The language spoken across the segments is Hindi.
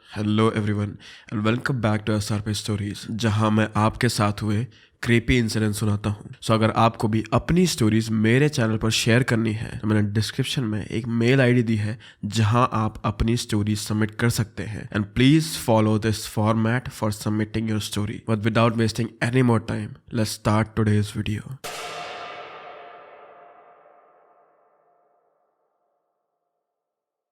Hello everyone and welcome back to SRP stories, जहां मैं आपके साथ हुए क्रीपी इंसिडेंट सुनाता हूं। सो अगर आपको भी अपनी स्टोरीज मेरे चैनल पर शेयर करनी है तो मैंने डिस्क्रिप्शन में एक मेल आईडी दी है जहां आप अपनी स्टोरीज सबमिट कर सकते हैं। And please follow this format for submitting your story. But without wasting any more time, let's start today's video.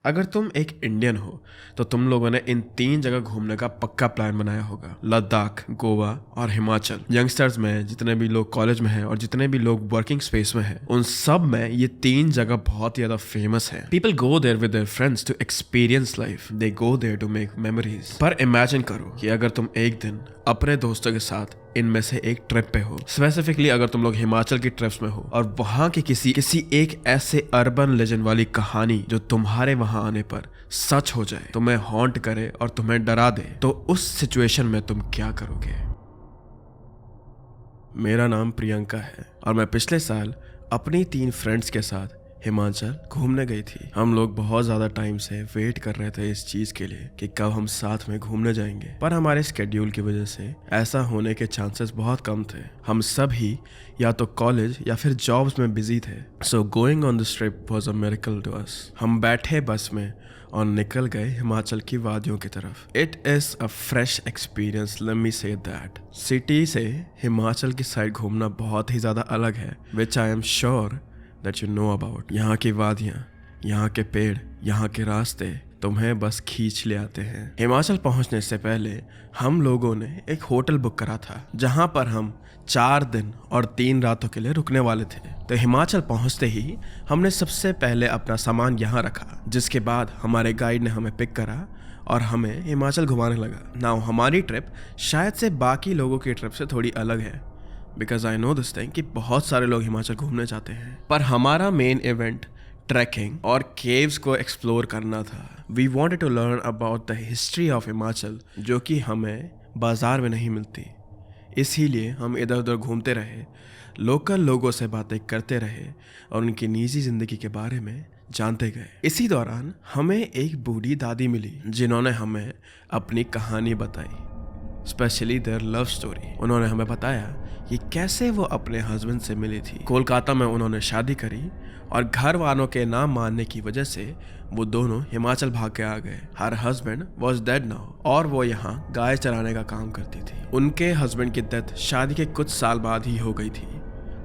अगर तुम एक इंडियन हो तो तुम लोगों ने इन 3 जगह घूमने का पक्का प्लान बनाया होगा: लद्दाख, गोवा और हिमाचल। यंगस्टर्स में जितने भी लोग कॉलेज में हैं और जितने भी लोग वर्किंग स्पेस में हैं, उन सब में ये 3 जगह बहुत ही ज्यादा फेमस है। People go there with their friends to experience life, they go there to make memories. पर इमेजिन करो कि अगर तुम एक दिन अपने दोस्तों के साथ इनमें से एक ट्रिप पे हो, स्पेसिफिकली अगर तुम लोग हिमाचल की ट्रिप्स में हो और वहां के किसी एक ऐसे अर्बन लेजेंड वाली कहानी जो तुम्हारे वहां आने पर सच हो जाए, तुम्हें हॉन्ट करे और तुम्हें डरा दे, तो उस सिचुएशन में तुम क्या करोगे? मेरा नाम प्रियंका है और मैं पिछले साल अपनी 3 फ्रेंड्स के साथ हिमाचल घूमने गई थी। हम लोग बहुत ज़्यादा टाइम से वेट कर रहे थे इस चीज़ के लिए कि कब हम साथ में घूमने जाएंगे, पर हमारे स्केड्यूल की वजह से ऐसा होने के चांसेस बहुत कम थे। हम सब ही या तो कॉलेज या फिर जॉब्स में बिजी थे। So going on this trip was a miracle to us. हम बैठे बस में और निकल गए हिमाचल की वादियों की तरफ। It is a fresh experience, let me say that. City से हिमाचल की साइड घूमना बहुत ही ज़्यादा अलग है, which I am sure that you know about। यहाँ की वादियाँ, यहाँ के पेड़, यहाँ के रास्ते तुम्हें बस खींच ले आते हैं। हिमाचल पहुँचने से पहले हम लोगों ने एक होटल बुक करा था जहाँ पर हम 4 दिन और 3 रातों के लिए रुकने वाले थे। तो हिमाचल पहुँचते ही हमने सबसे पहले अपना सामान यहाँ रखा, जिसके बाद हमारे गाइड ने हमें पिक करा और हमें हिमाचल घुमाने लगा। नाउ हमारी ट्रिप शायद से बाकी लोगों की ट्रिप से थोड़ी अलग है, because I know this thing कि बहुत सारे लोग हिमाचल घूमने जाते हैं, पर हमारा मेन इवेंट ट्रैकिंग और केव्स को एक्सप्लोर करना था। We wanted to learn about the history of Himachal, जो कि हमें बाजार में नहीं मिलती। इसीलिए हम इधर उधर घूमते रहे, लोकल लोगों से बातें करते रहे और उनकी निजी जिंदगी के बारे में जानते गए। इसी दौरान हमें एक बूढ़ी दादी मिली जिन्होंने हमें अपनी कहानी बताई, स्पेशली देयर लव स्टोरी। उन्होंने हमें बताया कि कैसे वो अपने हस्बैंड से मिली थी। कोलकाता में उन्होंने शादी करी और घर वालों के ना मानने की वजह से वो दोनों हिमाचल भाग के आ गए। Her husband was dead now और वो यहाँ गाय चराने का काम करती थी। उनके हस्बैंड की डेथ शादी के कुछ साल बाद ही हो गई थी,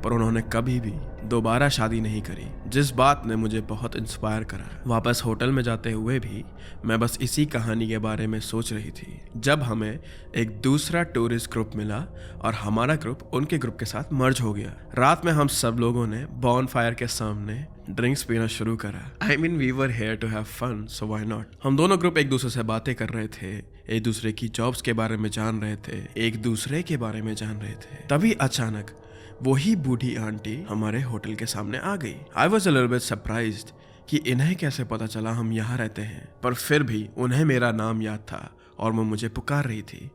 पर उन्होंने कभी भी दोबारा शादी नहीं करी, जिस बात ने मुझे बहुत इंस्पायर करा। वापस होटल में जाते हुए भी मैं बस इसी कहानी के बारे में सोच रही थी जब हमें एक दूसरा टूरिस्ट ग्रुप मिला और हमारा ग्रुप उनके ग्रुप के साथ मर्ज हो गया। रात में हम सब लोगों ने बॉन फायर के सामने ड्रिंक्स पीना शुरू करा। I mean we were here to have fun, so why not. हम दोनों ग्रुप एक दूसरे से बातें कर रहे थे, एक दूसरे की जॉब्स के बारे में जान रहे थे, एक दूसरे के बारे में जान रहे थे। तभी अचानक वही बूढ़ी आंटी हमारे होटल के सामने आ गई। I was a little bit surprised कि इन्हें कैसे पता चला हम यहाँ रहते हैं, पर फिर भी उन्हें मेरा नाम याद था और वो मुझे पुकार रही थी।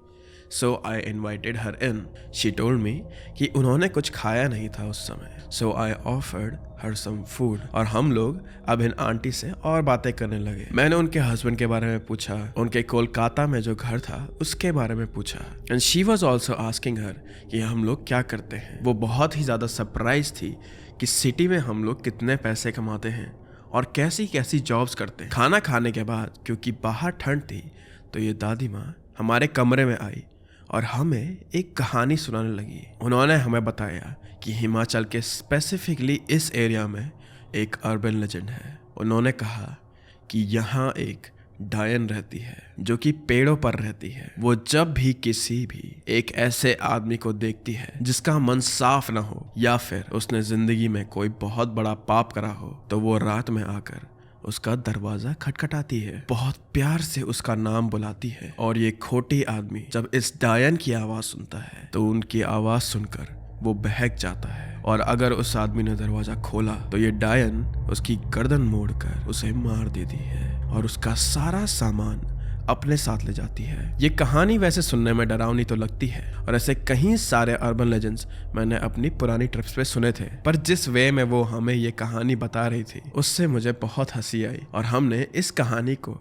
So I invited her in. She told me कि उन्होंने कुछ खाया नहीं था उस समय। सो I offered her some food और हम लोग अब इन आंटी से और बातें करने लगे। मैंने उनके हस्बैंड के बारे में पूछा, उनके कोलकाता में जो घर था उसके बारे में पूछा, and she was also asking हर कि हम लोग क्या करते हैं। वो बहुत ही ज़्यादा सरप्राइज थी कि सिटी में हम लोग कितने पैसे कमाते हैं और कैसी कैसी जॉब्स करते हैं। खाना खाने के बाद, क्योंकि बाहर ठंड थी, तो ये दादी माँ हमारे कमरे में आई और हमें एक कहानी सुनाने लगी। उन्होंने हमें बताया कि हिमाचल के स्पेसिफिकली इस एरिया में एक अर्बन लेजेंड है। उन्होंने कहा कि यहाँ एक डायन रहती है जो कि पेड़ों पर रहती है। वो जब भी किसी भी एक ऐसे आदमी को देखती है जिसका मन साफ ना हो या फिर उसने जिंदगी में कोई बहुत बड़ा पाप करा हो, तो वो रात में आकर उसका दरवाजा खटखटाती है, बहुत प्यार से उसका नाम बुलाती है। और ये खोटी आदमी जब इस डायन की आवाज सुनता है तो उनकी आवाज सुनकर वो बहक जाता है, और अगर उस आदमी ने दरवाजा खोला तो ये डायन उसकी गर्दन मोड़कर उसे मार देती है और उसका सारा सामान अपने साथ ले जाती है। ये कहानी वैसे सुनने में डरावनी तो लगती है और ऐसे कई सारे अर्बन लेजेंड्स मैंने अपनी पुरानी ट्रिप्स पे सुने थे, पर जिस वे में वो हमें ये कहानी बता रही थी उससे मुझे बहुत हंसी आई और हमने इस कहानी को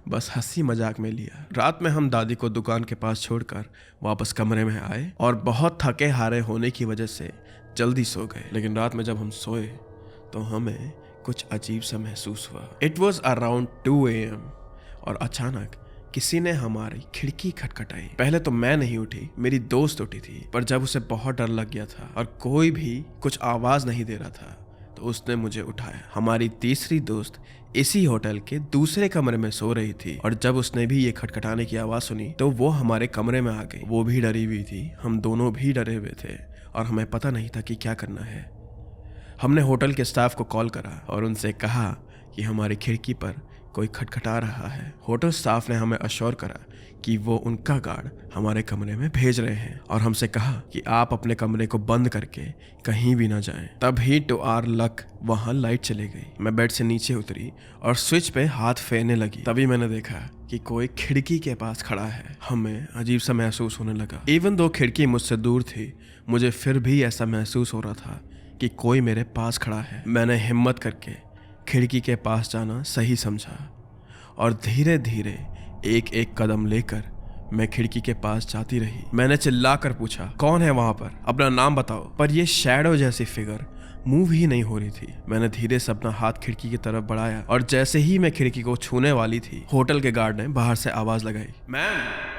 बस हंसी मजाक में लिया। रात में हम दादी को दुकान के पास छोड़कर वापस कमरे में आए और बहुत थके हारे होने की वजह से जल्दी सो गए। लेकिन रात में जब हम सोए तो हमें कुछ अजीब सा महसूस हुआ। इट वॉज अराउंड 2 AM और अचानक किसी ने हमारी खिड़की खटखटाई। पहले तो मैं नहीं उठी, मेरी दोस्त उठी थी, पर जब उसे बहुत डर लग गया था और कोई भी कुछ आवाज नहीं दे रहा था तो उसने मुझे उठाया। हमारी तीसरी दोस्त इसी होटल के दूसरे कमरे में सो रही थी और जब उसने भी ये खटखटाने की आवाज सुनी तो वो हमारे कमरे में आ गई। वो भी डरी हुई थी, हम दोनों भी डरे हुए थे और हमें पता नहीं था कि क्या करना है। हमने होटल के स्टाफ को कॉल करा और उनसे कहा कि हमारी खिड़की पर कोई खटखटा रहा है। होटल स्टाफ ने हमें अश्योर करा कि वो उनका गार्ड हमारे कमरे में भेज रहे हैं और हमसे कहा कि आप अपने कमरे को बंद करके कहीं भी ना जाएं। तभी टू आवर लक वहां लाइट चली गई। मैं बेड से नीचे उतरी और स्विच पे हाथ फेरने लगी। तभी मैंने देखा कि कोई खिड़की के पास खड़ा है। हमें अजीब सा महसूस होने लगा। इवन दो खिड़की मुझसे दूर थी, मुझे फिर भी ऐसा महसूस हो रहा था कि कोई मेरे पास खड़ा है। मैंने हिम्मत करके खिड़की के पास जाना सही समझा और धीरे धीरे एक एक कदम लेकर मैं खिड़की के पास जाती रही। मैंने चिल्लाकर पूछा, कौन है वहां पर, अपना नाम बताओ। पर यह शैडो जैसी फिगर मूव ही नहीं हो रही थी। मैंने धीरे से अपना हाथ खिड़की की तरफ बढ़ाया और जैसे ही मैं खिड़की को छूने वाली थी होटल के गार्ड ने बाहर से आवाज लगाई, मैम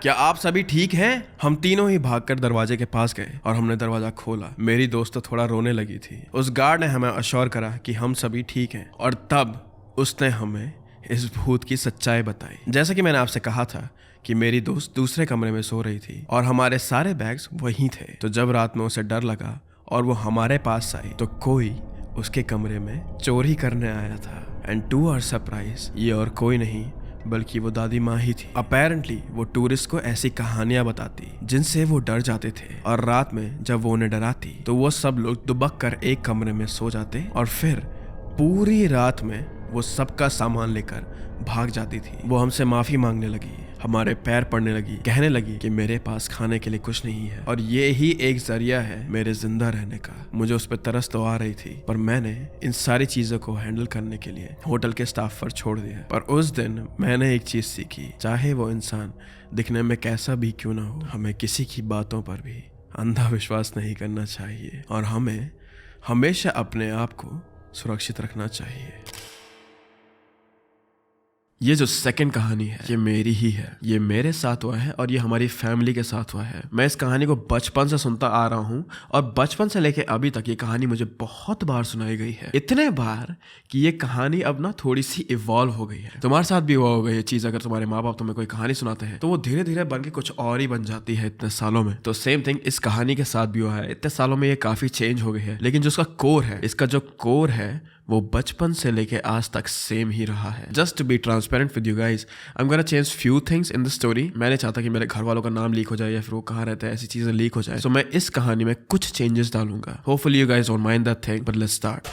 क्या आप सभी ठीक हैं? हम तीनों ही भागकर दरवाजे के पास गए और हमने दरवाजा खोला। मेरी दोस्त तो थोड़ा रोने लगी थी। उस गार्ड ने हमें अश्योर करा कि हम सभी ठीक हैं और तब उसने हमें इस भूत की सच्चाई बताई। जैसा कि मैंने आपसे कहा था कि मेरी दोस्त दूसरे कमरे में सो रही थी और हमारे सारे बैग्स वहीं थे। तो जब रात में उसे डर लगा और वो हमारे पास आई तो कोई उसके कमरे में चोरी करने आया था। एंड टू आवर सरप्राइज ये और कोई नहीं बल्कि वो दादी माँ ही थी। अपेरेंटली वो टूरिस्ट को ऐसी कहानियां बताती जिनसे वो डर जाते थे और रात में जब वो उन्हें डराती तो वो सब लोग दुबक कर एक कमरे में सो जाते और फिर पूरी रात में वो सबका सामान लेकर भाग जाती थी। वो हमसे माफी मांगने लगी, हमारे पैर पड़ने लगी, कहने लगी कि मेरे पास खाने के लिए कुछ नहीं है और ये ही एक जरिया है मेरे जिंदा रहने का। मुझे उस पर तरस तो आ रही थी पर मैंने इन सारी चीजों को हैंडल करने के लिए होटल के स्टाफ पर छोड़ दिया। पर उस दिन मैंने एक चीज सीखी, चाहे वो इंसान दिखने में कैसा भी क्यों ना हो, हमें किसी की बातों पर भी अंधा विश्वास नहीं करना चाहिए और हमें हमेशा अपने आप को सुरक्षित रखना चाहिए। ये जो सेकंड कहानी है ये मेरी ही है, ये मेरे साथ हुआ है और ये हमारी फैमिली के साथ हुआ है। मैं इस कहानी को बचपन से सुनता आ रहा हूँ और बचपन से लेके अभी तक ये कहानी मुझे बहुत बार सुनाई गई है, इतने बार कि ये कहानी अब ना थोड़ी सी इवॉल्व हो गई है। तुम्हारे साथ भी हुआ होगा ये चीज, अगर तुम्हारे माँ बाप तुम्हें कोई कहानी सुनाते हैं तो वो धीरे धीरे बन के कुछ और ही बन जाती है इतने सालों में। तो सेम थिंग इस कहानी के साथ भी हुआ है। इतने सालों में ये काफी चेंज हो गई है लेकिन जो इसका कोर है, इसका जो कोर है वो बचपन से लेके आज तक सेम ही रहा है। Just to be transparent with you guys, I am gonna change few things in the story. मैं नहीं चाहता कि मेरे घर वालों का नाम लीक हो जाए या फिर वो कहाँ रहते हैं ऐसी चीजें लीक हो जाए। सो मैं इस कहानी में कुछ चेंजेस डालूंगा। Hopefully you guys don't mind that thing, but let's start.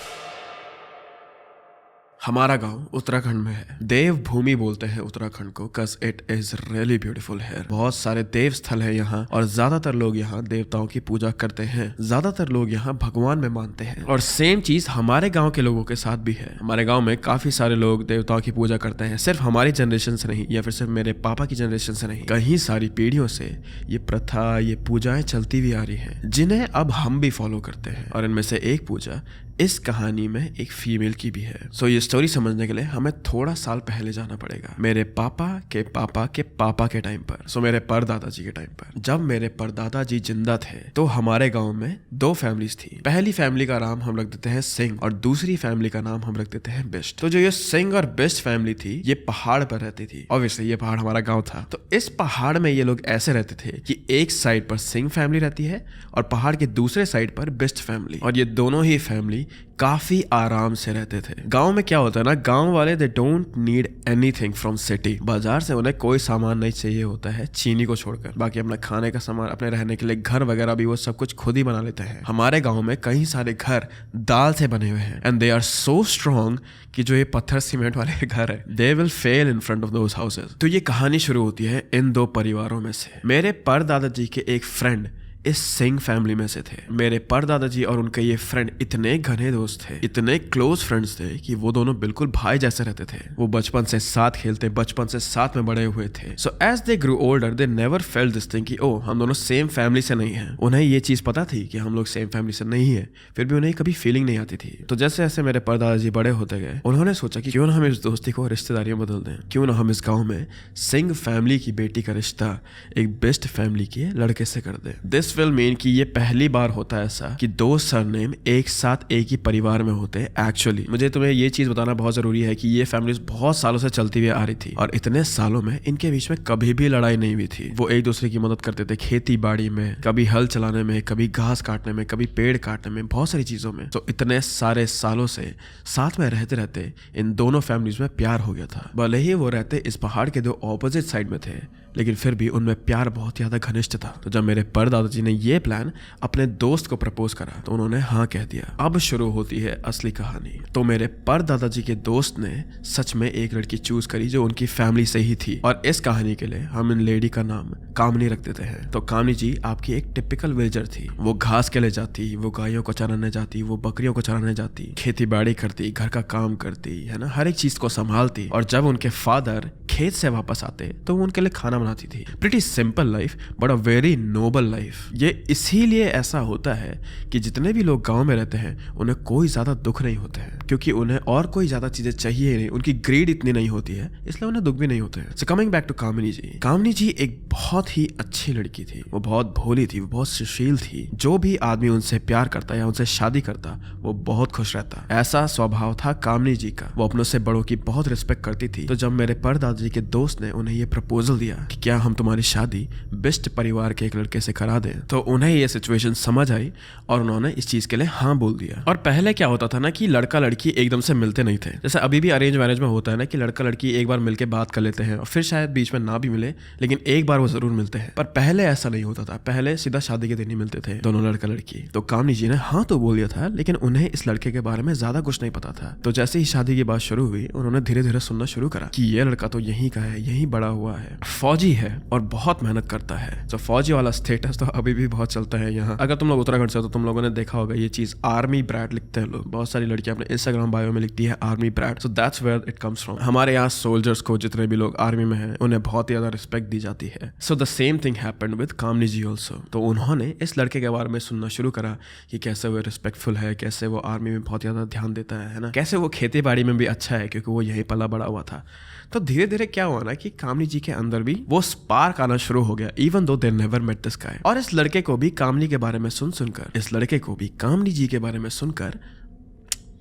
हमारा गांव उत्तराखंड में है। देव भूमि बोलते हैं उत्तराखंड को cause it is really beautiful here। बहुत सारे देव स्थल है यहाँ और ज्यादातर लोग यहाँ देवताओं की पूजा करते हैं। ज्यादातर लोग यहाँ भगवान में मानते हैं और सेम चीज हमारे गांव के लोगों के साथ भी है। हमारे गांव में काफी सारे लोग देवताओं की पूजा करते हैं, सिर्फ हमारी जनरेशन से नहीं या फिर सिर्फ मेरे पापा की जनरेशन से नहीं, कई सारी पीढ़ियों से ये प्रथा, ये पूजाएं चलती हुई आ रही है जिन्हें अब हम भी फॉलो करते हैं। और इनमें से एक पूजा इस कहानी में एक फीमेल की भी है। सो ये स्टोरी समझने के लिए हमें थोड़ा साल पहले जाना पड़ेगा, मेरे पापा के पापा के पापा के टाइम पर। सो मेरे परदादा जी के टाइम पर। जब मेरे परदादा जी जिंदा थे तो हमारे गांव में 2 फैमिलीज थी। पहली फैमिली का नाम हम रख देते हैं सिंह और दूसरी फैमिली का नाम हम रख देते हैं बिष्ट। तो जो ये सिंह और बिष्ट फैमिली थी ये पहाड़ पर रहती थी। ऑब्वियसली ये पहाड़ हमारा गाँव था। तो इस पहाड़ में ये लोग ऐसे रहते थे कि एक साइड पर सिंह फैमिली रहती है और पहाड़ के दूसरे साइड पर बिष्ट फैमिली, और ये दोनों ही फैमिली कामनी काफी आराम से रहते थे। गांव में क्या होता है ना, गांव वाले they don't need anything from city. बाजार से उन्हें कोई सामान नहीं चाहिए होता है चीनी को छोड़कर। बाकी अपना खाने का सामान, अपने रहने के लिए घर वगैरह भी वो सब कुछ खुद ही बना लेते हैं। हमारे गांव में कई सारे घर दाल से बने हुए हैं and they are so strong कि जो ये पत्थर सीमेंट वाले घर है they will fail in front of those houses. तो ये कहानी शुरू होती है इन दो परिवारों में से। मेरे परदादाजी के एक फ्रेंड इस सिंह फैमिली में से थे। मेरे परदादाजी और उनके ये फ्रेंड इतने घने दोस्त थे, इतने क्लोज फ्रेंड्स थे कि वो दोनों बिल्कुल भाई जैसे रहते थे। वो बचपन से साथ खेलते, बचपन से साथ में बड़े हुए थे। So as they grew older they never felt this thing कि ओ हम दोनों सेम फैमिली से नहीं हैं। उन्हें ये चीज पता थी कि हम लोग सेम फैमिली से नहीं है, फिर भी उन्हें कभी फीलिंग नहीं आती थी। तो जैसे जैसे मेरे परदादाजी बड़े होते गए, उन्होंने सोचा कि क्यों ना हम इस दोस्ती को रिश्तेदारियों में बदल दें, क्यों ना हम इस गाँव में सिंह फैमिली की बेटी का रिश्ता एक बेस्ट फैमिली के लड़के से कर दें। दिस विल मीन कि ये पहली बार होता है ऐसा कि दो सरनेम एक साथ एक ही परिवार में होते हैं। एक्चुअली मुझे तुम्हें ये चीज बताना बहुत जरूरी है कि ये फैमिलीज बहुत सालों से चलती हुई आ रही थी और इतने सालों में इनके बीच में कभी भी लड़ाई नहीं हुई थी। वो एक दूसरे की मदद करते थे खेती बाड़ी में, कभी हल चलाने में, कभी घास काटने में, कभी पेड़ काटने में, बहुत सारी चीजों में। तो इतने सारे सालों से साथ में रहते रहते इन दोनों फैमिलीज में प्यार हो गया था। भले ही वो रहते इस पहाड़ के दो ऑपोजिट साइड में थे, लेकिन फिर भी उनमें प्यार बहुत ज्यादा घनिष्ठ था। तो जब मेरे परदादाजी ने ये प्लान अपने दोस्त को प्रपोज करा तो उन्होंने हाँ कह दिया। अब शुरू होती है असली कहानी। तो मेरे परदादाजी के दोस्त ने सच में एक लड़की चूज करी जो उनकी फैमिली से ही थी और इस कहानी के लिए हम इन लेडी का नाम कामनी रख देते हैं। तो कामनी जी आपकी एक टिपिकल विलेजर थी। वो घास के लिए जाती, वो गायों को चराने जाती, वो बकरियों को चराने जाती, खेती बाड़ी करती, घर का काम करती है ना, हर एक चीज को संभालती। और जब उनके फादर खेत से वापस आते तो वो उनके लिए खाना बनाती थी। Pretty simple life but a very noble life. ये इसीलिए ऐसा होता है कि जितने भी लोग गांव में रहते हैं उन्हें कोई ज्यादा दुख नहीं होते हैं, क्योंकि उन्हें और कोई ज्यादा चीजें चाहिए ही नहीं, उनकी ग्रीड इतनी नहीं होती है, इसलिए उन्हें दुख भी नहीं होते हैं। सो कमिंग बैक टू कामिनी जी, कामिनी जी एक बहुत ही अच्छी लड़की थी। वो बहुत भोली थी, वो बहुत सुशील थी। जो भी आदमी उनसे प्यार करता या उनसे शादी करता वो बहुत खुश रहता। ऐसा स्वभाव था कामिनी जी का। वो अपनों से बड़ों की बहुत रिस्पेक्ट करती थी। तो जब मेरे परदादाजी के दोस्त ने उन्हें ये प्रपोजल दिया कि क्या हम तुम्हारी शादी बेस्ट परिवार के एक लड़के से करा दें, तो उन्हें ये सिचुएशन समझ आई और उन्होंने इस चीज के लिए हाँ बोल दिया। और पहले क्या होता था ना कि लड़का लड़की एकदम से मिलते नहीं थे। जैसे अभी भी अरेंज मैरिज में होता है ना कि लड़का लड़की एक बार मिलके बात कर लेते हैं और फिर शायद बीच में ना भी मिले, लेकिन एक बार वो जरूर मिलते हैं। पर पहले ऐसा नहीं होता था। पहले सीधा शादी के दिन ही मिलते थे दोनों लड़का लड़की। तो कामनी जी ने हाँ तो बोल दिया था, लेकिन उन्हें इस लड़के के बारे में ज्यादा कुछ नहीं पता था। तो जैसे ही शादी की बात शुरू हुई उन्होंने धीरे धीरे सुनना शुरू करा कि ये लड़का तो यहीं का है, यहीं बड़ा हुआ है, फौजी है और बहुत मेहनत करता है। तो फौजी वाला स्टेटस तो अभी भी बहुत चलता है यहाँ। अगर तुम लोग उत्तराखंड से हो तो तुम लोगों ने देखा होगा ये चीज, आर्मी ब्रैट लिखते हैं लोग। बहुत सारी लड़कियां अपने इंस्टाग्राम बायो में लिखती है army brat. So that's where it comes from. हमारे यहाँ सोल्जर्स को, जितने भी लोग आर्मी में हैं, उन्हें बहुत ही ज्यादा रिस्पेक्ट दी जाती है। So the same thing happened with Kamini ji also. तो उन्होंने इस लड़के के बारे में सुनना शुरू करा कि कैसे वो रिस्पेक्टफुल है, कैसे वो आर्मी में बहुत ज्यादा ध्यान देता है ना, कैसे वो खेती बाड़ी में भी अच्छा है क्योंकि वो यहीं पला बड़ा हुआ था। तो धीरे धीरे क्या हुआ ना कि कामनी जी के अंदर भी वो स्पार्क आना शुरू हो गया, even though they never met this guy. और इस लड़के को भी कामनी के बारे में सुनकर, इस लड़के को भी कामनी जी के बारे में सुनकर,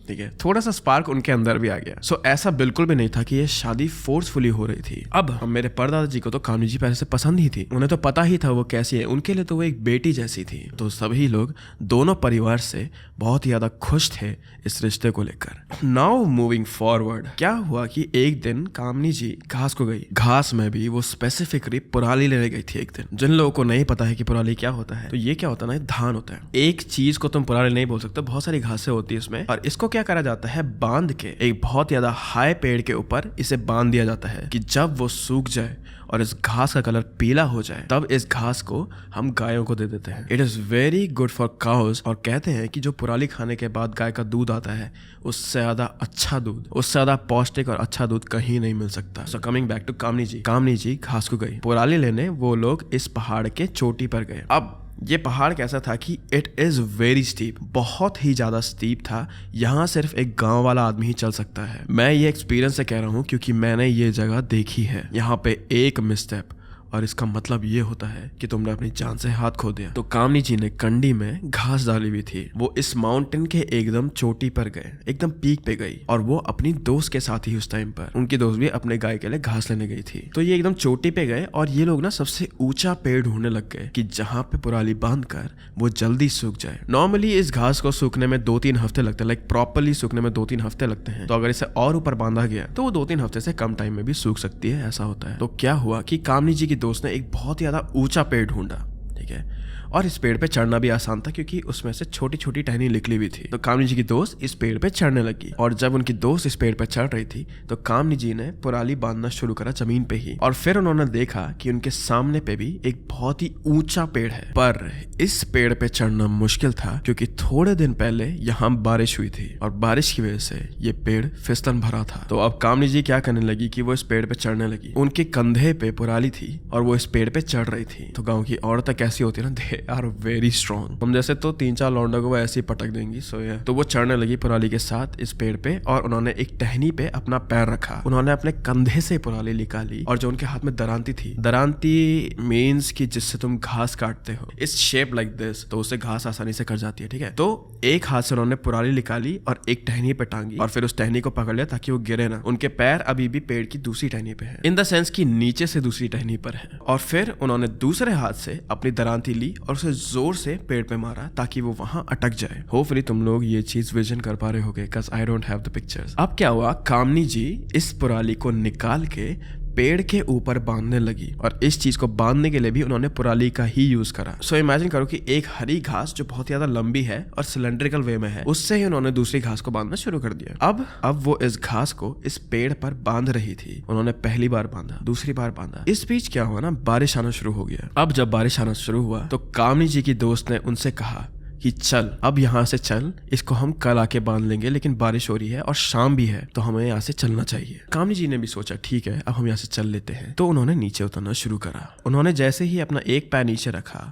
ठीक है, थोड़ा सा स्पार्क उनके अंदर भी आ गया। सो ऐसा बिल्कुल भी नहीं था कि ये शादी फोर्सफुली हो रही थी। अब मेरे परदादाजी को तो कामनी जी पहले से पसंद ही थी। उन्हें तो पता ही था वो कैसी है, उनके लिए तो वो एक बेटी जैसी थी। तो सभी लोग दोनों परिवार से बहुत ही ज्यादा खुश थे इस रिश्ते को लेकर। नाउ मूविंग फॉरवर्ड, क्या हुआ कि एक दिन कामनी जी घास को गई। घास में भी वो स्पेसिफिकली पुराली लेने गई थी एक दिन। जिन लोगों को नहीं पता है कि पुराली क्या होता है, तो ये क्या होता है ना, धान होता है। एक चीज को तुम पुराली नहीं बोल सकते, बहुत सारी घासें होती है इसमें। और इसको क्या करा जाता है, बांध के एक बहुत ज्यादा हाई पेड़ के ऊपर इसे बांध दिया जाता है कि जब वो सूख जाए और इस घास का कलर पीला हो जाए तब इस घास को हम गायों को दे देते हैं। It is very good for cows. और कहते हैं कि जो पुराली खाने के बाद गाय का दूध आता है उससे ज्यादा अच्छा दूध, उससे ज्यादा पौष्टिक और अच्छा दूध कहीं नहीं मिल सकता। सो कमिंग बैक टू कामनी जी, कामनी जी घास को गई। पुराली लेने वो लोग इस पहाड़ के चोटी पर गए। अब ये पहाड़ कैसा था कि इट इज वेरी स्टीप, बहुत ही ज्यादा स्टीप था। यहाँ सिर्फ एक गांव वाला आदमी ही चल सकता है। मैं ये एक्सपीरियंस से कह रहा हूँ क्योंकि मैंने ये जगह देखी है। यहाँ पे एक मिसस्टेप और इसका मतलब ये होता है कि तुमने अपनी जान से हाथ खो दिया। तो कामनी जी ने कंडी में घास डाली हुई थी। वो इस माउंटेन के एकदम चोटी पर गए, एकदम पीक पे गई, और वो अपनी दोस्त के साथ ही उस टाइम पर, उनकी दोस्त भी अपने गाय के लिए घास लेने गई थी। तो ये एकदम चोटी पे गए और ये लोग ना सबसे ऊंचा पेड़ ढूंढने लग गए कि जहां पे पुराली बांध कर वो जल्दी सूख जाए। नॉर्मली इस घास को सूखने में 2-3 हफ्ते लगते हैं, लाइक प्रॉपरली सूखने में 2-3 हफ्ते लगते हैं। तो अगर इसे और ऊपर बांधा गया तो वो 2-3 हफ्ते से कम टाइम में भी सूख सकती है, ऐसा होता है। तो क्या हुआ कि कामनी जी की दोस्त ने एक बहुत ही ज्यादा ऊंचा पेड़ ढूंढा, ठीक है, और इस पेड़ पे चढ़ना भी आसान था क्योंकि उसमें से छोटी छोटी टहनी निकली हुई थी। तो कामनी जी की दोस्त इस पेड़ पे चढ़ने लगी, और जब उनकी दोस्त इस पेड़ पे चढ़ रही थी तो कामनी जी ने पुराली बांधना शुरू करा जमीन पे ही, और फिर उन्होंने देखा कि उनके सामने पे भी एक बहुत ही ऊंचा पेड़ है। पर इस पेड़ पे चढ़ना मुश्किल था क्योंकि थोड़े दिन पहले यहाँ बारिश हुई थी, और बारिश की वजह से ये पेड़ फिसलन भरा था। तो अब कामनी जी क्या करने लगी कि वो इस पेड़ पे चढ़ने लगी। उनके कंधे पे पुराली थी और वो इस पेड़ पे चढ़ रही थी। तो गाँव की औरतें कैसी होती है ना, दे आर वेरी स्ट्रॉन्ग। हम जैसे तो 3-4 लौंडों को वो ऐसे ही पटक देंगी। तो वो चढ़ने लगी पुराली के साथ इस पेड़ पे, और उन्होंने एक टहनी पे अपना पैर रखा। उन्होंने अपने कंधे से पुराली निकाली, और जो उनके हाथ में दरांती थी, दरांती मीन्स कि जिससे तुम घास काटते हो, इस शेप लाइक दिस, तो उससे घास आसानी से कट जाती है, ठीक है। तो एक हाथ से उन्होंने पुराली निकाली और एक टहनी पे टांगी, और फिर उस टहनी को पकड़ लिया ताकि वो गिरे ना। उनके पैर अभी भी पेड़ की दूसरी टहनी पे है, इन द सेंस कि नीचे से दूसरी टहनी पर है। और फिर उन्होंने दूसरे हाथ से अपनी दरांती ली और उसे जोर से पेड़ पे मारा ताकि वो वहां अटक जाए। होपफुली तुम लोग ये चीज विजन कर पा रहे होगे, cause I don't have the pictures। अब क्या हुआ, कामनी जी इस पुराली को निकाल के पेड़ के ऊपर बांधने लगी, और इस चीज को बांधने के लिए भी उन्होंने पुराली का ही यूज करा। सो इमेजिन करो कि एक हरी घास जो बहुत ज्यादा लंबी है और सिलेंड्रिकल वे में है, उससे ही उन्होंने दूसरी घास को बांधना शुरू कर दिया। अब वो इस घास को इस पेड़ पर बांध रही थी। उन्होंने पहली बार बांधा, दूसरी बार बांधा। इस बीच क्या हुआ ना, बारिश आना शुरू हो गया। अब जब बारिश आना शुरू हुआ तो कामनी जी की दोस्त ने उनसे कहा कि चल अब यहाँ से चल, इसको हम कल आके बांध लेंगे, लेकिन बारिश हो रही है और शाम भी है तो हमें यहाँ से चलना चाहिए। कामनी जी ने भी सोचा ठीक है, अब हम यहाँ से चल लेते हैं। तो उन्होंने नीचे उतरना शुरू करा। उन्होंने जैसे ही अपना एक पैर नीचे रखा,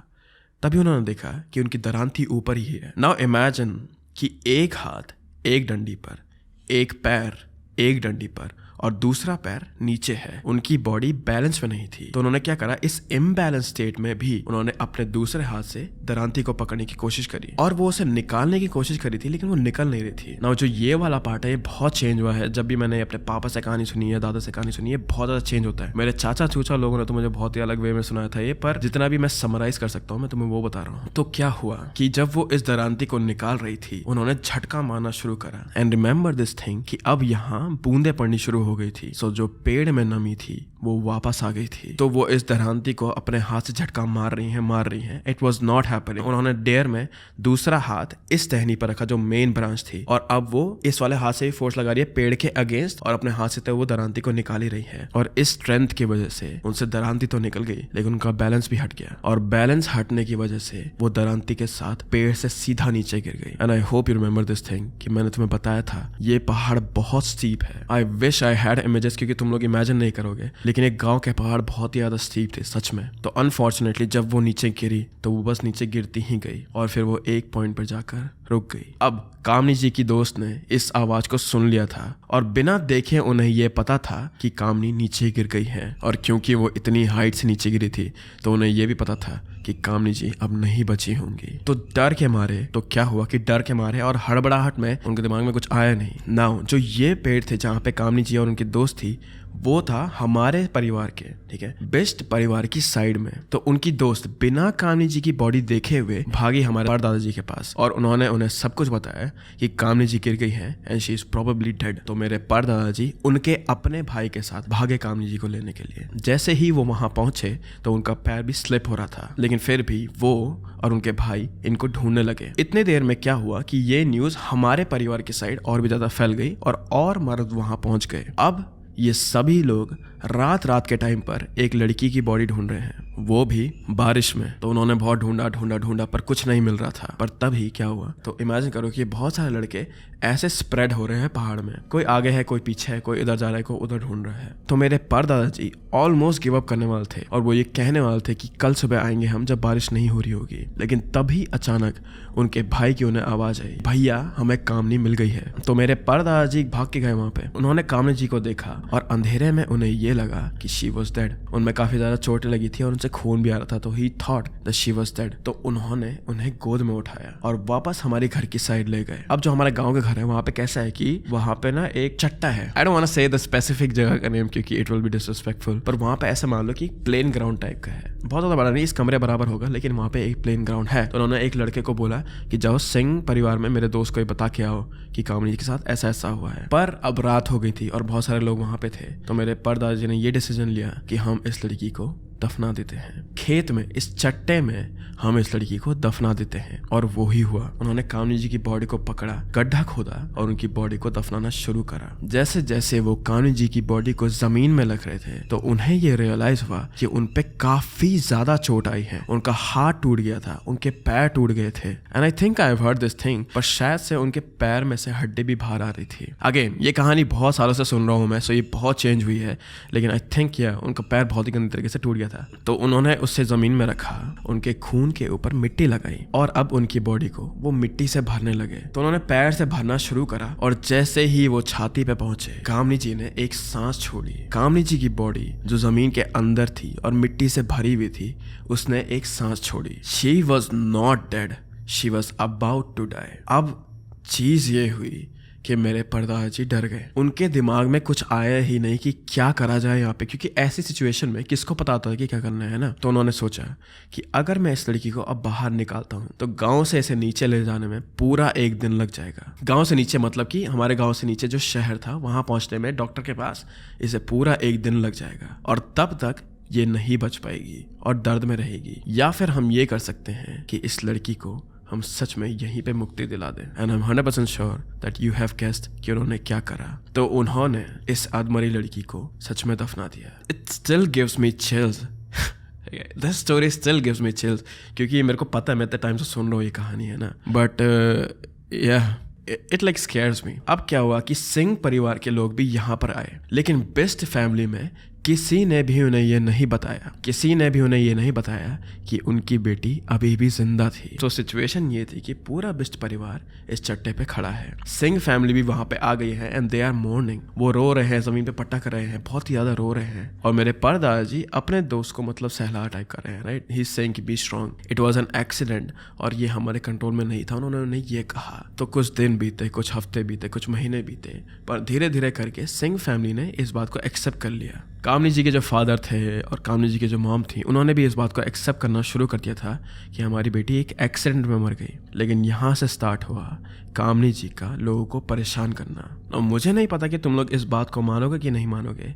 तभी उन्होंने देखा कि उनकी दरांती ऊपर ही है। नाउ इमेजिन कि एक हाथ एक डंडी पर, एक पैर एक डंडी पर, और दूसरा पैर नीचे है। उनकी बॉडी बैलेंस में नहीं थी। तो उन्होंने क्या करा, इस इम्बैलेंस स्टेट में भी उन्होंने अपने दूसरे हाथ से दरांती को पकड़ने की कोशिश करी, और वो उसे निकालने की कोशिश करी थी, लेकिन वो निकल नहीं रही थी। ना जो ये वाला पार्ट है, ये बहुत चेंज हुआ है। जब भी मैंने अपने पापा से कहानी सुनी है, दादा से कहानी सुनी है, बहुत ज्यादा चेंज होता है। मेरे चाचा चूचा लोगों ने तो मुझे बहुत ही अलग वे में सुनाया था ये, पर जितना भी मैं समराइज कर सकता हूँ मैं तुम्हें वो बता रहा हूँ। तो क्या हुआ कि जब वो इस दरांती को निकाल रही थी, उन्होंने झटका मारना शुरू करा। एंड रिमेंबर दिस थिंग कि अब यहाँ बूंदे पड़नी शुरू हो गई थी। सो जो पेड़ में नमी थी वो वापस आ गई थी। तो वो इस दरांती को अपने हाथ से झटका मार रही हैं। It was not happening. उन्होंने डेयर में दूसरा हाथ इस टहनी पर रखा जो मेन ब्रांच थी, और अब वो इस वाले हाथ से भी फोर्स लगा रही है पेड़ के अगेंस्ट, और अपने हाथ से तो वो दरांती को निकाल ही रही है। और इस स्ट्रेंथ की वजह से उनसे दरांती तो निकल गई, लेकिन उनका बैलेंस भी हट गया, और बैलेंस हटने की वजह से वो दरांती के साथ पेड़ से सीधा नीचे गिर गई। And I hope you remember this thing कि मैंने तुम्हें बताया था ये पहाड़ बहुत स्टीप है। I wish I had images, क्योंकि तुम लोग इमेजिन नहीं करोगे, लेकिन एक गांव के पहाड़ बहुत ही ज्यादा स्टीप थे सच में। तो अनफॉर्चुनेटली जब वो नीचे गिरी तो वो बस नीचे गिरती ही गई, और फिर वो एक पॉइंट पर जाकर रुक गई। अब कामनी जी की दोस्त ने इस आवाज को सुन लिया था, और बिना देखे उन्हें यह पता था कि कामनी नीचे गिर गई है। और क्योंकि वो इतनी हाइट से नीचे गिरी थी तो उन्हें यह भी पता था कि कामनी जी अब नहीं बची होंगी। तो डर के मारे, तो क्या हुआ कि डर के मारे और हड़बड़ाहट में उनके दिमाग में कुछ आया नहीं। नाउ जो ये पेड़ थे जहाँ पे कामनी जी और उनकी दोस्त थी, वो था हमारे परिवार के, ठीक है, बेस्ट परिवार की साइड में। तो उनकी दोस्त बिना कामनी जी की बॉडी देखे हुए भागी हमारे परदादा के पास, और उन्होंने उन्हें सब कुछ बताया कि कामनी जी गिर गई है and she is probably dead. तो मेरे परदादा जी उनके अपने भाई के साथ भागे कामनी जी को लेने के लिए। जैसे ही वो वहां पहुंचे तो उनका पैर भी स्लिप हो रहा था, लेकिन फिर भी वो और उनके भाई इनको ढूंढने लगे। इतने देर में क्या हुआ कि ये न्यूज हमारे परिवार की साइड और भी ज्यादा फैल गई, और मर्द वहां पहुंच गए। अब ये सभी लोग रात के टाइम पर एक लड़की की बॉडी ढूंढ रहे हैं, वो भी बारिश में। तो उन्होंने बहुत ढूंढा पर कुछ नहीं मिल रहा था। पर तभी क्या हुआ, तो इमेजिन करो कि बहुत सारे लड़के ऐसे स्प्रेड हो रहे हैं पहाड़ में। कोई आगे है, कोई पीछे है, कोई इधर जा रहा है, कोई उधर ढूंढ रहा है। तो मेरे परदादाजी ऑलमोस्ट गिव अप करने वाले थे और वो ये कहने वाले थे कि कल सुबह आएंगे हम जब बारिश नहीं हो रही होगी। लेकिन तभी अचानक उनके भाई की उन्हें आवाज आई, भैया हमें कामनी मिल गई है। तो मेरे परदादाजी भाग के गए वहां पे। उन्होंने कामनी जी को देखा और अंधेरे में उन्हें ये लगा कि शी वॉज डेड। उनमें काफी ज्यादा चोटें लगी थी और उनसे खून भी आ रहा था। तो ही thought that she was dead. तो उन्होंने उन्हें गोद में उठाया और वापस हमारे घर की साइड ले गए। अब जो हमारे गांव का घर है वहां पे कैसा है कि वहां पे ना एक चट्टा है। आई डोंट वांट टू से द स्पेसिफिक जगह का नेम क्योंकि इट विल बी डिसरिस्पेक्टफुल, पर वहां पे ऐसा मान लो कि प्लेन ग्राउंड टाइप का है। बहुत ज्यादा बड़ा नहीं, इस कमरे बराबर होगा, लेकिन वहां पे एक प्लेन ग्राउंड है। तो उन्होंने एक लड़के को बोला कि जाओ सिंह परिवार में मेरे दोस्त को ये बता के आओ कि कामनी के साथ ऐसा ऐसा हुआ है। पर अब रात हो गई थी और बहुत सारे लोग वहां पे थे। तो मेरे परदादाजी ने ये डिसीजन लिया कि हम इस लड़की को दफना देते हैं खेत में, इस चट्टे में हम इस लड़की को दफना देते हैं। और वो ही हुआ। उन्होंने कामनी जी की बॉडी को पकड़ा, गड्ढा खोदा और उनकी बॉडी को दफनाना शुरू करा। जैसे जैसे वो कामनी जी की बॉडी को जमीन में रख रहे थे तो उन्हें ये रियलाइज हुआ कि उन पे काफी ज्यादा चोट आई है। उनका हाथ टूट गया था, उनके पैर टूट गए थे। And I think I have heard this thing, पर शायद से उनके पैर में से हड्डी भी बाहर आ रही थी। अगेन ये कहानी बहुत सालों से सुन रहा हूँ मैं, सो ये बहुत चेंज हुई है, लेकिन आई थिंक उनका पैर बहुत ही गंदे तरीके से टूट गया था। तो उन्होंने उससे जमीन में रखा, उनके खून के ऊपर मिट्टी लगाई और अब उनकी बॉडी को वो मिट्टी से भरने लगे। तो उन्होंने पैर से भरना शुरू करा और जैसे ही वो छाती पे पहुंचे कामनी जी ने एक सांस छोड़ी। कामनी जी की बॉडी जो जमीन के अंदर थी और मिट्टी से भरी हुई थी, उसने एक सांस छोड़ी। She was not dead, she was about to die. अब चीज ये हुई कि मेरे परदादाजी डर गए। उनके दिमाग में कुछ आया ही नहीं कि क्या करा जाए यहाँ पे, क्योंकि ऐसी सिचुएशन में किसको पता होता है कि क्या करना है ना। तो उन्होंने सोचा कि अगर मैं इस लड़की को अब बाहर निकालता हूँ तो गांव से इसे नीचे ले जाने में पूरा एक दिन लग जाएगा। गांव से नीचे मतलब कि हमारे गांव से नीचे जो शहर था वहां पहुंचने में डॉक्टर के पास इसे पूरा एक दिन लग जाएगा और तब तक ये नहीं बच पाएगी और दर्द में रहेगी। या फिर हम ये कर सकते हैं कि इस लड़की को हम सच में यहीं पे मुक्ति दिला दें। And I am 100% sure that you have guessed कि उन्होंने क्या करा। तो उन्होंने इस अधमरी लड़की को सच में दफना दिया। It still gives me chills, this story still gives me chills, क्योंकि मेरे को पता है, मैं इतने टाइम से सुन रहा हूँ ये कहानी है ना, बट इट लाइक स्कैर्स मी। अब क्या हुआ कि सिंह परिवार के लोग भी यहाँ पर आए, लेकिन बेस्ट फैमिली में किसी ने भी उन्हें ये नहीं बताया कि उनकी बेटी अभी भी जिंदा थी। तो सिचुएशन ये थी कि पूरा बिस्ट परिवार इस चट्टे पे खड़ा है। सिंह फैमिली भी वहां पे आ गई है एंड दे आर मोर्निंग। वो रो रहे हैं, जमीन पे पटक रहे हैं, बहुत ही ज्यादा रो रहे हैं। और मेरे परदादाजी अपने दोस्त को मतलब सहला टाइप कर रहे हैं, राइट। ही इज सेइंग कि B strong, it was an accident और ये हमारे कंट्रोल में नहीं था। उन्होंने उन्हें ये कहा। तो कुछ दिन बीते, कुछ हफ्ते बीते, कुछ महीने बीते, पर धीरे धीरे करके सिंह फैमिली ने इस बात को एक्सेप्ट कर लिया। कामनी जी के जो फादर थे और कामनी जी के जो मॉम थी, उन्होंने भी इस बात को एक्सेप्ट करना शुरू कर दिया था कि हमारी बेटी एक एक्सीडेंट में मर गई। लेकिन यहाँ से स्टार्ट हुआ कामनी जी का लोगों को परेशान करना। और मुझे नहीं पता कि तुम लोग इस बात को मानोगे कि नहीं मानोगे,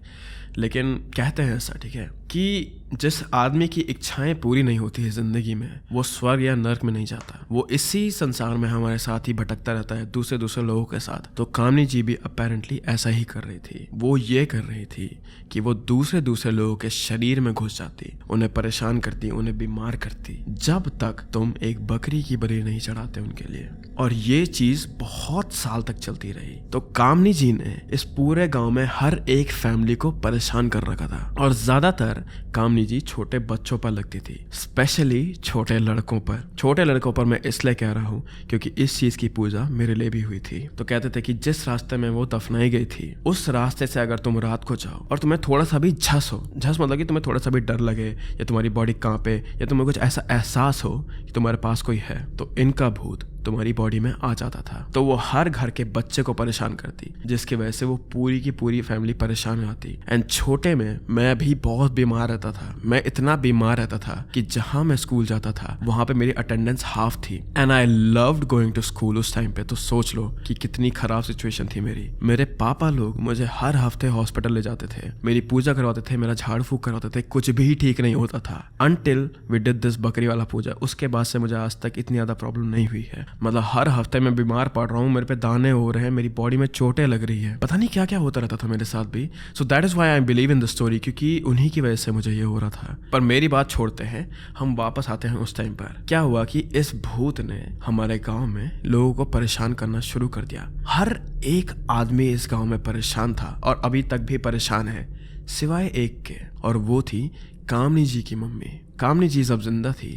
लेकिन कहते हैं ऐसा, ठीक है, कि जिस आदमी की इच्छाएं पूरी नहीं होती है जिंदगी में, वो स्वर्ग या नर्क में नहीं जाता। वो इसी संसार में हमारे साथ ही भटकता रहता है, दूसरे लोगों के साथ। तो कामनी जी भी अपेरेंटली ऐसा ही कर रही थी। वो ये कर रही थी कि वो दूसरे लोगों के शरीर में घुस जाती, उन्हें परेशान करती, उन्हें बीमार करती, जब तक तुम एक बकरी की बलि नहीं चढ़ाते उनके लिए। और ये चीज बहुत साल तक चलती रही। तो कामनी जी ने इस पूरे गांव में हर एक फैमिली को परेशान कर रखा था। और ज्यादातर कामनी जी छोटे बच्चों पर लगती थी, स्पेशली छोटे लड़कों पर। छोटे लड़कों पर मैं इसलिए कह रहा हूँ क्योंकि इस चीज की पूजा मेरे लिए भी हुई थी। तो कहते थे कि जिस रास्ते में वो दफनाई गई थी, उस रास्ते से अगर तुम रात को जाओ और तुम्हें थोड़ा सा भी झस मतलब कि तुम्हें थोड़ा सा भी डर लगे या तुम्हारी बॉडी कांपे या तुम्हें कुछ ऐसा एहसास हो कि तुम्हारे पास कोई है, तो इनका भूत तुम्हारी बॉडी में आ जाता था। तो वो हर घर के बच्चे को परेशान करती, जिसकी वजह से वो पूरी की पूरी फैमिली परेशान हो जाती। एंड छोटे में मैं भी बहुत बीमार रहता था। मैं इतना बीमार रहता था कि जहां मैं स्कूल जाता था वहां पे मेरी अटेंडेंस हाफ थी। And I loved going to school उस टाइम पे। तो सोच लो कि कितनी खराब सिचुएशन थी मेरी। मेरे पापा लोग मुझे हर हफ्ते हॉस्पिटल ले जाते थे, मेरी पूजा करवाते थे, मेरा झाड़ फूक करवाते थे, कुछ भी ठीक नहीं होता था अनटिल वी डिड दिस बकरी वाला पूजा। उसके बाद से मुझे आज तक इतनी ज्यादा प्रॉब्लम नहीं हुई है। मतलब हर हफ्ते मैं बीमार पड़ रहा हूँ, मेरे पे दाने हो रहे हैं, मेरी बॉडी में चोटें लग रही है, पता नहीं क्या क्या होता रहता था मेरे साथ भी। So that is why I believe in the story, क्योंकि उन्हीं की वजह से मुझे ये हो रहा था। पर मेरी बात छोड़ते हैं, हम वापस आते हैं उस टाइम पर। क्या हुआ कि इस भूत ने हमारे गाँव में लोगों को परेशान करना शुरू कर दिया। हर एक आदमी इस गाँव में परेशान था और अभी तक भी परेशान है, सिवाय एक के, और वो थी कामनी जी की मम्मी। कामनी जी जब जिंदा थी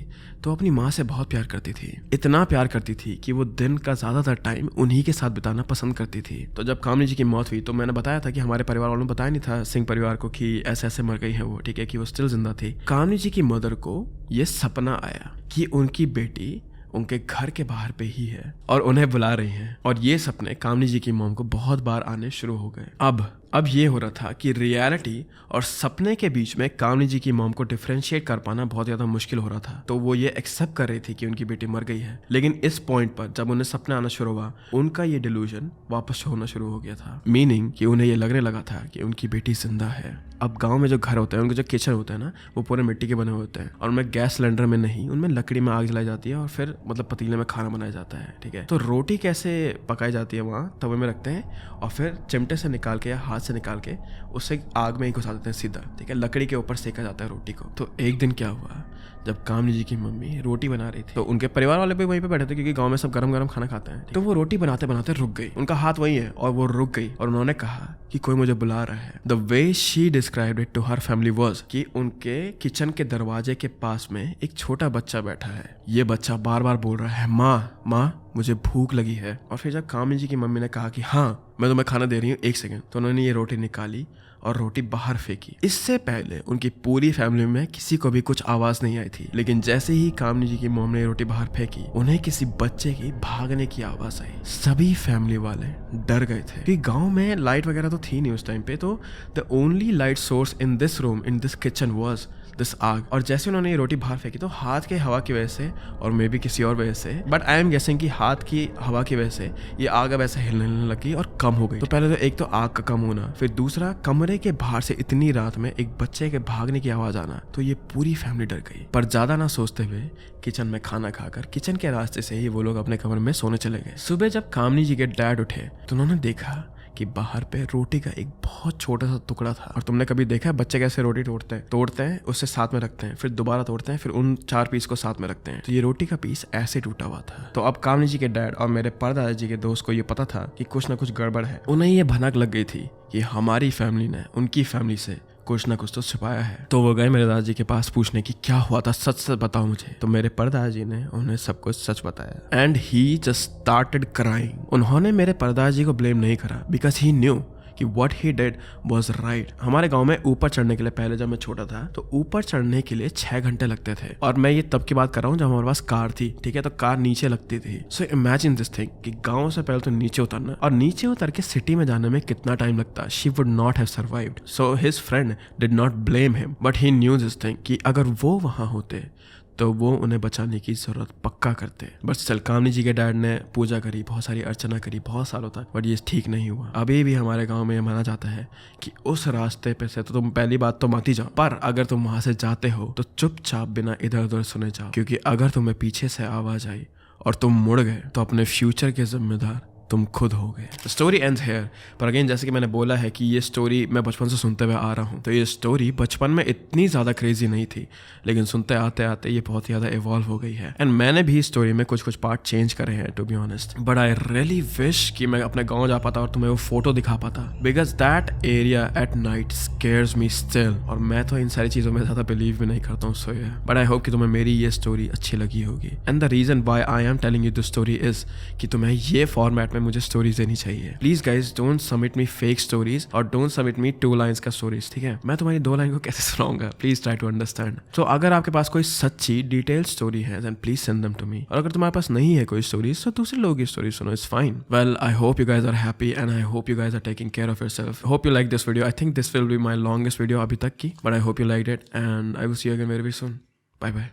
तो अपनी माँ से बहुत प्यार करती थी, इतना प्यार करती थी कि वो दिन का ज़्यादातर टाइम उन्हीं के साथ बिताना पसंद करती थी। तो जब कामनी जी की मौत हुई तो मैंने बताया था कि हमारे परिवार वालों ने बताया नहीं था सिंह परिवार को कि ऐसे ऐसे मर गई है वो, ठीक है, कि वो स्टिल जिंदा थी। कामनी जी की मदर को ये सपना आया कि उनकी बेटी उनके घर के बाहर पे ही है और उन्हें बुला रही हैं, और ये सपने कामनी जी की मॉम को बहुत बार आने शुरू हो गए। अब ये हो रहा था कि रियलिटी और सपने के बीच में कामनी जी की मॉम को डिफरेंशिएट कर पाना बहुत ज़्यादा मुश्किल हो रहा था। तो वो ये एक्सेप्ट कर रही थी कि उनकी बेटी मर गई है, लेकिन इस पॉइंट पर जब उन्हें सपना आना शुरू हुआ, उनका ये डिल्यूजन वापस होना शुरू हो गया था। मीनिंग कि उन्हें ये लगने लगा था कि उनकी बेटी जिंदा है। अब गांव में जो घर होते हैं, उनके जो किचन होते हैं ना, वो पूरे मिट्टी के बने होते हैं, और उनमें गैस सिलेंडर में नहीं, उनमें लकड़ी में आग जलाई जाती है और फिर मतलब पतीले में खाना बनाया जाता है, ठीक है। तो रोटी कैसे पकाई जाती है, वहाँ तवे में रखते हैं और फिर चिमटे से निकाल के या हाथ से निकाल के उसे आग में ही घुसा देते हैं सीधा, ठीक है, लकड़ी के ऊपर सेका जाता है रोटी को। तो एक दिन क्या हुआ, जब कामनी जी की मम्मी रोटी बना रही थी तो उनके परिवार वाले भी वहीं पे बैठे थे, क्योंकि गांव में सब गरम गरम खाना खाते हैं। तो वो रोटी बनाते बनाते रुक गई, उनका हाथ वही है और वो रुक गई, और उन्होंने कहा कि कोई मुझे बुला रहा है। The way she described it to her family was कि उनके किचन के दरवाजे के पास में एक छोटा बच्चा बैठा है। ये बच्चा बार बार बोल रहा है, माँ माँ मुझे भूख लगी है। और फिर जब कामनी जी की मम्मी ने कहा कि हाँ मैं तुम्हें खाना दे रही हूँ, एक सेकंड, तो उन्होंने ये रोटी निकाली और रोटी बाहर फेंकी। इससे पहले उनकी पूरी फैमिली में किसी को भी कुछ आवाज नहीं आई थी, लेकिन जैसे ही कामनी जी की मॉम ने रोटी बाहर फेंकी, उन्हें किसी बच्चे की भागने की आवाज आई। सभी फैमिली वाले डर गए थे, क्योंकि गांव में लाइट वगैरह तो थी नहीं उस टाइम पे। तो the only light source in this room, in this kitchen was this आग। और जैसे उन्होंने ये रोटी बाहर फेंकी तो हाथ के हवा की वजह से, और मे बी किसी और वजह से, बट आई एम गेसिंग कि हाथ की हवा की वजह से ये आग अब ऐसे हिलने लगी और कम हो गई। तो पहले तो एक तो आग का कम होना, फिर दूसरा कमरे के बाहर से इतनी रात में एक बच्चे के भागने की आवाज आना, तो ये पूरी फैमिली डर गई। पर ज्यादा ना सोचते हुए किचन में खाना खाकर किचन के रास्ते से ही वो लोग अपने कमरे में सोने चले गए। सुबह जब कामनी जी के डैड उठे तो उन्होंने देखा कि बाहर पे रोटी का एक बहुत छोटा सा टुकड़ा था। और तुमने कभी देखा है बच्चे कैसे रोटी तोड़ते हैं उससे साथ में रखते हैं, फिर दोबारा तोड़ते हैं, फिर उन 4 पीस को साथ में रखते हैं। तो ये रोटी का पीस ऐसे टूटा हुआ था। तो अब कामनी जी के डैड और मेरे परदादा जी के दोस्त को ये पता था कि कुछ ना कुछ गड़बड़ है। उन्हें ये भनक लग गई थी कि हमारी फैमिली ने उनकी फैमिली से कुछ ना कुछ तो छिपाया है। तो वो गए मेरे दादाजी के पास पूछने की क्या हुआ था, सच सच बताओ मुझे। तो मेरे परदादाजी ने उन्हें सब कुछ सच बताया and he just started crying. उन्होंने मेरे परदादाजी को ब्लेम नहीं करा, बिकॉज ही न्यू कि what he did was right. हमारे गांव में ऊपर चढ़ने के लिए, पहले जब मैं छोटा था तो ऊपर चढ़ने के लिए 6 घंटे लगते थे, और मैं ये तब की बात कर रहा हूँ जब हमारे पास कार थी, ठीक है। तो कार नीचे लगती थी। सो इमेजिन दिस थिंग कि गांव से पहले तो नीचे उतरना, और नीचे उतर के सिटी में जाने में कितना टाइम लगता। She would not have survived. So his friend did not blame him, but he new this thing कि अगर वो वहां होते तो वो उन्हें बचाने की जरूरत पक्का करते। बट स्टिल कामनी जी के डैड ने पूजा करी, बहुत सारी अर्चना करी बहुत सालों तक, बट ये ठीक नहीं हुआ। अभी भी हमारे गांव में ये माना जाता है कि उस रास्ते पे से तो तुम पहली बात तो मत ही जाओ, पर अगर तुम वहां से जाते हो तो चुपचाप बिना इधर उधर सुने जाओ, क्योंकि अगर तुम्हें पीछे से आवाज आई और तुम मुड़ गए तो अपने फ्यूचर के जिम्मेदार तुम खुद हो गए। Story ends here. पर अगेन जैसे कि मैंने बोला है कि ये स्टोरी मैं बचपन से सुनते हुए आ रहा हूँ, तो ये स्टोरी बचपन में इतनी ज़्यादा क्रेजी नहीं थी, लेकिन सुनते आते आते ये बहुत ज़्यादा इवॉल्व हो गई है। एंड मैंने भी स्टोरी में कुछ पार्ट चेंज करे हैं, to be honest. But I really wish कि मैं अपने गाँव जा पाता और तुम्हें वो फोटो दिखा पाता, because that area at night scares me still. और मैं तो इन सारी चीज़ों में ज़्यादा बिलीव भी नहीं करता हूँ, सो या। बट आई होप कि तुम्हें मेरी ये स्टोरी अच्छी लगी होगी। And the reason why I am telling you the story is कि तुम्हें ये फॉर्मेट में मुझे स्टोरीज देनी चाहिए। Please guys don't submit me fake stories और डोंट सबमिट मी 2 लाइन्स का स्टोरीज, ठीक है। मैं तुम्हारी 2 लाइन को कैसे सुनाऊंगा, प्लीज ट्राई टू अंडरस्टैंड। तो अगर आपके पास कोई सच्ची डिटेल स्टोरी है then please send them to me. और अगर तुम्हारे पास नहीं है कोई स्टोरीज तो दूसरे लोगों की स्टोरी सुनो, it's fine. Well I hope you guys are happy and I hope you guys are taking care of yourself. Hope you like this video. I think this will be my longest video अभी तक की, but I hope you like it and I will see you again very soon. Bye bye.